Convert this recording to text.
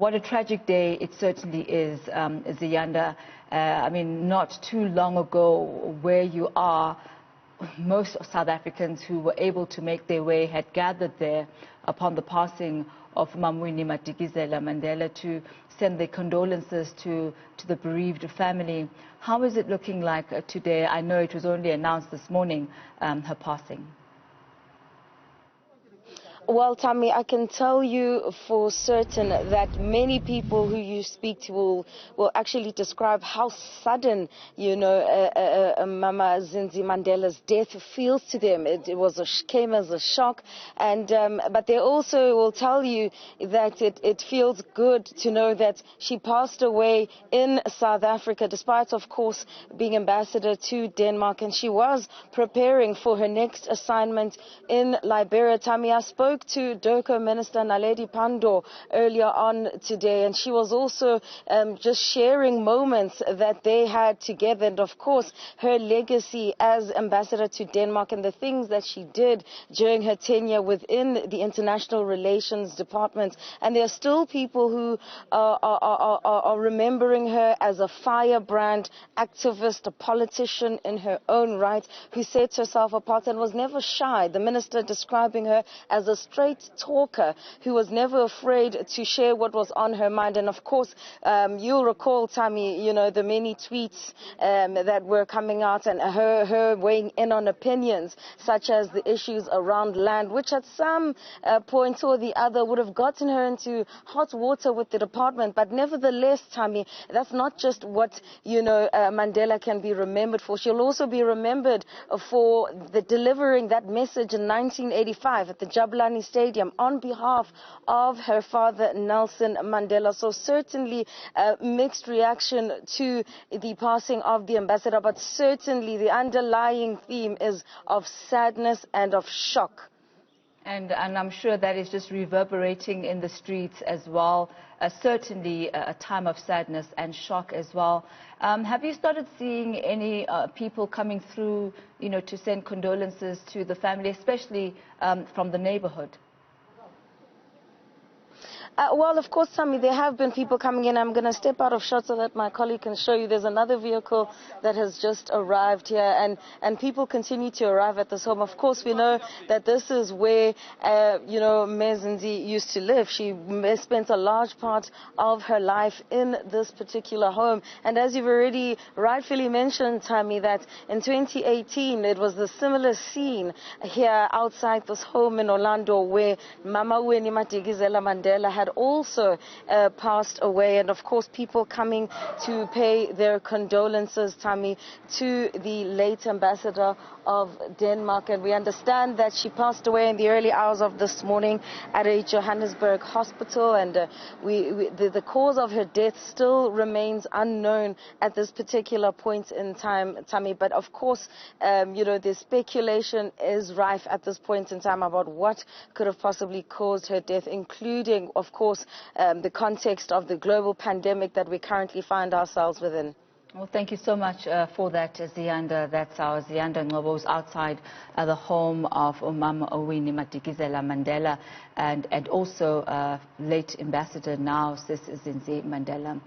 What a tragic day it certainly is, Ziyanda. I mean, not too long ago, where you are, most South Africans who were able to make their way had gathered there upon the passing of Winnie Madikizela-Mandela to send their condolences to the bereaved family. How is it looking like today? I know it was only announced this morning, her passing. Well, Tammy, I can tell you for certain that many people who you speak to will actually describe how sudden, Mama Zindzi Mandela's death feels to them. It came as a shock, and but they also will tell you that it feels good to know that she passed away in South Africa, despite, of course, being ambassador to Denmark, and she was preparing for her next assignment in Liberia. Tammy, I spoke to DOCO Minister Naledi Pandor earlier on today, and she was also just sharing moments that they had together, and of course her legacy as ambassador to Denmark and the things that she did during her tenure within the International Relations Department. And there are still people who are remembering her as a firebrand activist, a politician in her own right, who set herself apart and was never shy. The minister describing her as a straight talker who was never afraid to share what was on her mind. And of course, you'll recall, Tammy, the many tweets that were coming out, and her weighing in on opinions such as the issues around land, which at some point or the other would have gotten her into hot water with the department. But nevertheless, Tammy, that's not just what Mandela can be remembered for. She'll also be remembered for delivering that message in 1985 at the Jabulani Stadium on behalf of her father, Nelson Mandela. So certainly mixed reaction to the passing of the ambassador, but certainly the underlying theme is of sadness and of shock. And I'm sure that is just reverberating in the streets as well. Certainly a time of sadness and shock as well. Have you started seeing any people coming through, to send condolences to the family, especially from the neighborhood? Well, of course, Tammy, there have been people coming in. I'm going to step out of shot so that my colleague can show you. There's another vehicle that has just arrived here, and people continue to arrive at this home. Of course, we know that this is where, Ms. Zindzi used to live. She spent a large part of her life in this particular home. And as you've already rightfully mentioned, Tammy, that in 2018, it was a similar scene here outside this home in Orlando where Mama Winnie Madikizela-Mandela had also passed away, and of course people coming to pay their condolences, Tammy, to the late ambassador of Denmark. And we understand that she passed away in the early hours of this morning at a Johannesburg hospital, and the cause of her death still remains unknown at this particular point in time, Tammy. But of course, the speculation is rife at this point in time about what could have possibly caused her death, including, of course, the context of the global pandemic that we currently find ourselves within. Well, thank you so much for that, Ziyanda. That's our Ziyanda Ngcobo outside the home of Mama Winnie Madikizela-Mandela and also late ambassador now, Sis Zindzi Mandela.